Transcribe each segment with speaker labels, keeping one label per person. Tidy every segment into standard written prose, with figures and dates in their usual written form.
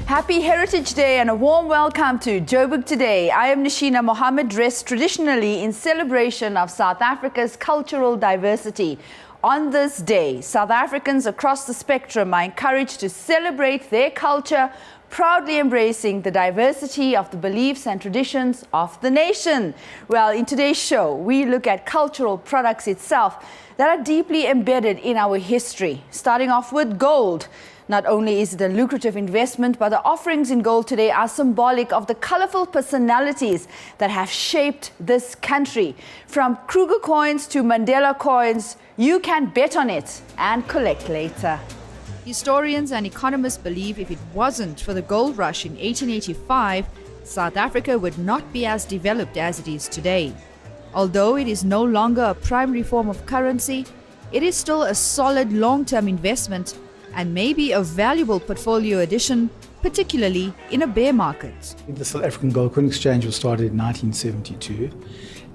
Speaker 1: Happy Heritage Day and a warm welcome to Joburg Today. I am Nishina Mohammed, dressed traditionally in celebration of South Africa's cultural diversity. On this day, South Africans across the spectrum are encouraged to celebrate their culture, proudly embracing the diversity of the beliefs and traditions of the nation. Well, in today's show, we look at cultural products itself that are deeply embedded in our history, starting off with gold. Not only is it a lucrative investment, but the offerings in gold today are symbolic of the colorful personalities that have shaped this country. From Kruger coins to Mandela coins, you can bet on it and collect later. Historians and economists believe if it wasn't for the gold rush in 1885, South Africa would not be as developed as it is today. Although it is no longer a primary form of currency, it is still a solid long-term investment and maybe a valuable portfolio addition, particularly in a bear market.
Speaker 2: The South African Gold Coin Exchange was started in 1972,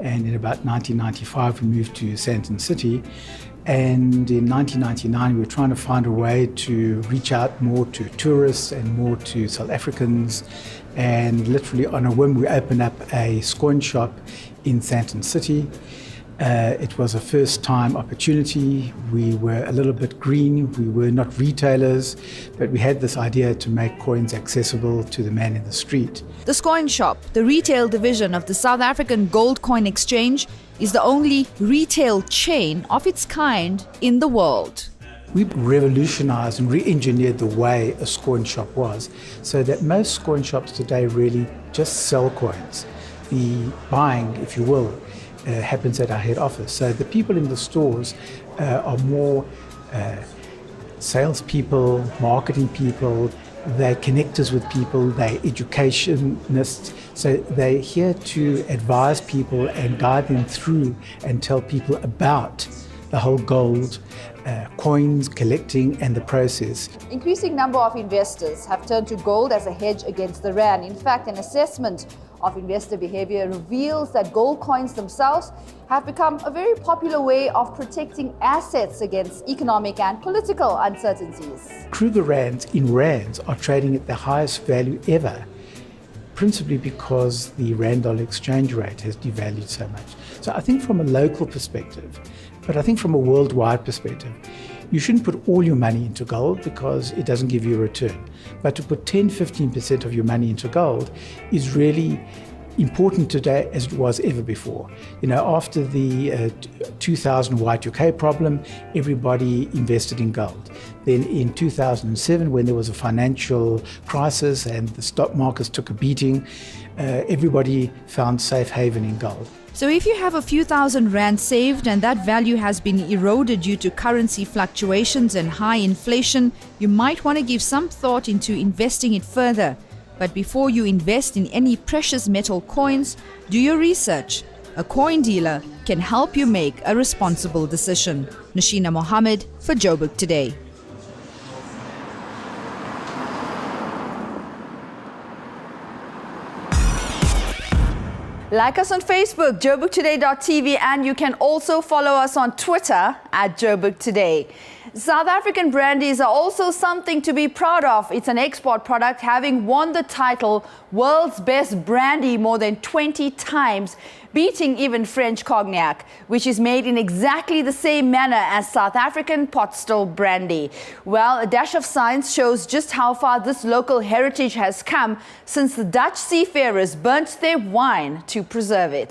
Speaker 2: and in about 1995 we moved to Sandton City, and in 1999 we were trying to find a way to reach out more to tourists and more to South Africans, and literally on a whim we opened up a Scoin Shop in Sandton City. It was a first-time opportunity. We were a little bit green. We were not retailers, but we had this idea to make coins accessible to the man in the street.
Speaker 1: The Scoin Shop, the retail division of the South African Gold Coin Exchange, is the only retail chain of its kind in the world.
Speaker 2: We revolutionized and re-engineered the way a Scoin Shop was, so that most Scoin Shops today really just sell coins. The buying, if you will, happens at our head office. So the people in the stores are more salespeople, marketing people, they're connectors with people, they're educationists. So they're here to advise people and guide them through and tell people about the whole gold, coins, collecting and the process.
Speaker 1: Increasing number of investors have turned to gold as a hedge against the rand. In fact, an assessment of investor behavior reveals that gold coins themselves have become a very popular way of protecting assets against economic and political uncertainties.
Speaker 2: Kruger rands in rands are trading at the highest value ever, principally because the rand-dollar exchange rate has devalued so much. So I think from a local perspective, but I think from a worldwide perspective, you shouldn't put all your money into gold because it doesn't give you a return. But to put 10-15% of your money into gold is really important today as it was ever before. You know, after the 2000 Y2K problem, everybody invested in gold. Then in 2007, when there was a financial crisis and the stock markets took a beating, everybody found safe haven in gold.
Speaker 1: So if you have a few thousand rand saved and that value has been eroded due to currency fluctuations and high inflation, you might want to give some thought into investing it further. But before you invest in any precious metal coins, do your research. A coin dealer can help you make a responsible decision. Nishina Mohammed for Joburg Today. Like us on Facebook, joburgtoday.tv, and you can also follow us on Twitter at Joburg Today. South African brandies are also something to be proud of. It's an export product, having won the title World's Best Brandy more than 20 times, beating even French cognac, which is made in exactly the same manner as South African pot still brandy. Well, a dash of science shows just how far this local heritage has come since the Dutch seafarers burnt their wine to preserve it.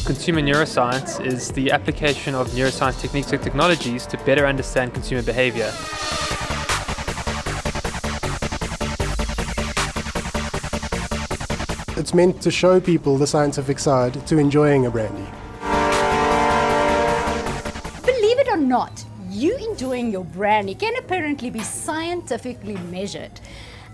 Speaker 3: Consumer neuroscience is the application of neuroscience techniques and technologies to better understand consumer behavior.
Speaker 4: It's meant to show people the scientific side to enjoying a brandy.
Speaker 5: Believe it or not, you enjoying your brandy can apparently be scientifically measured.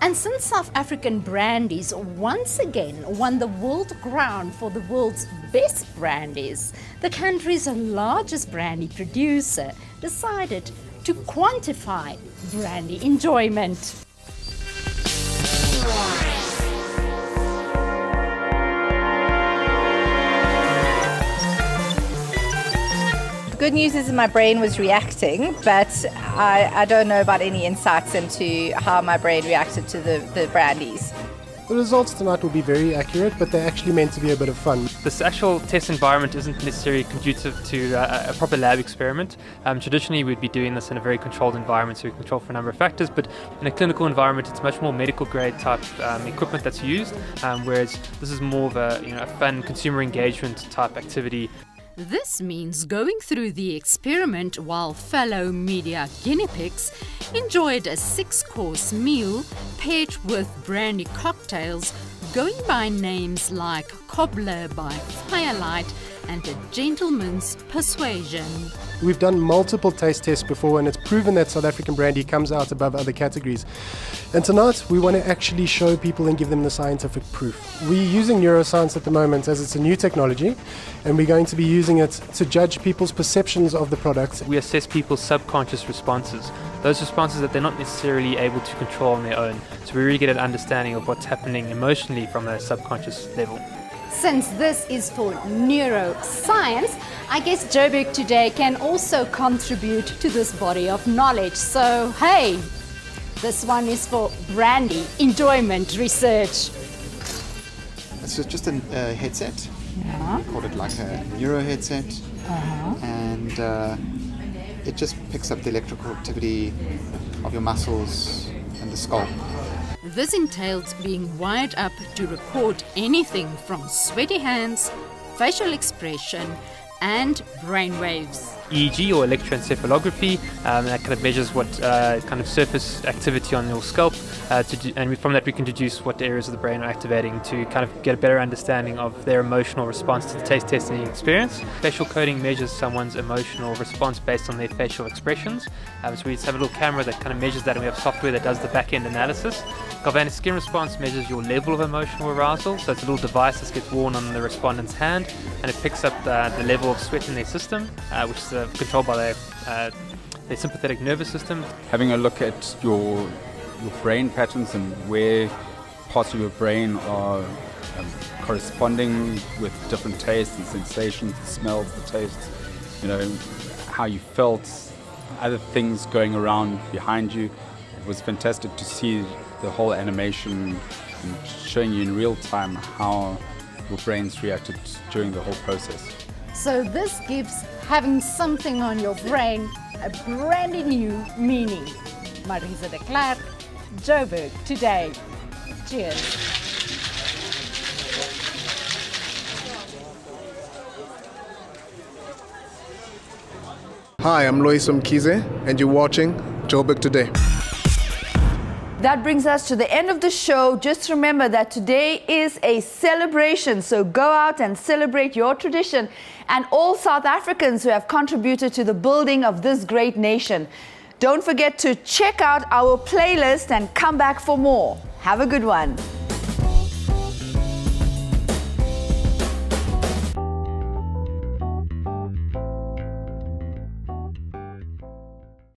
Speaker 5: And since South African brandies once again won the world crown for the world's best brandies, the country's largest brandy producer decided to quantify brandy enjoyment.
Speaker 6: Good news is my brain was reacting, but I don't know about any insights into how my brain reacted to the brandies.
Speaker 4: The results tonight will be very accurate, but they're actually meant to be a bit of fun.
Speaker 3: This actual test environment isn't necessarily conducive to a proper lab experiment. Traditionally, we'd be doing this in a very controlled environment, so we control for a number of factors, but in a clinical environment, it's much more medical grade type equipment that's used, whereas this is more of a fun consumer engagement type activity.
Speaker 5: This means going through the experiment while fellow media guinea pigs enjoyed a 6-course meal paired with brandy cocktails going by names like Cobbler by Firelight and A Gentleman's Persuasion.
Speaker 4: We've done multiple taste tests before, and it's proven that South African brandy comes out above other categories. And tonight we want to actually show people and give them the scientific proof. We're using neuroscience at the moment as it's a new technology, and we're going to be using it to judge people's perceptions of the product.
Speaker 3: We assess people's subconscious responses, those responses that they're not necessarily able to control on their own. So we really get an understanding of what's happening emotionally from a subconscious level.
Speaker 5: Since this is for neuroscience, I guess Joburg today can also contribute to this body of knowledge. So, hey, this one is for brandy enjoyment research.
Speaker 7: It's just a headset. We call it like a neuro headset. And it just picks up the electrical activity of your muscles and the scalp.
Speaker 5: This entails being wired up to record anything from sweaty hands, facial expression, and brainwaves.
Speaker 3: EEG or electroencephalography, that kind of measures what kind of surface activity on your scalp, and from that we can deduce what areas of the brain are activating to kind of get a better understanding of their emotional response to the taste testing experience. Facial coding measures someone's emotional response based on their facial expressions. So we just have a little camera that kind of measures that, and we have software that does the back-end analysis. Galvanic skin response measures your level of emotional arousal, so it's a little device that gets worn on the respondent's hand, and it picks up the level of sweat in their system, which is controlled by their sympathetic nervous system.
Speaker 8: Having a look at your brain patterns and where parts of your brain are corresponding with different tastes and sensations, the smells, the tastes, how you felt, other things going around behind you. It was fantastic to see the whole animation and showing you in real time how your brains reacted during the whole process.
Speaker 5: So this gives having something on your brain a brand new meaning. Marisa de Klerk, Joburg today. Cheers.
Speaker 9: Hi, I'm Lois Mkize, and you're watching Joburg Today.
Speaker 1: That brings us to the end of the show. Just remember that today is a celebration, so go out and celebrate your tradition and all South Africans who have contributed to the building of this great nation. Don't forget to check out our playlist and come back for more. Have a good one.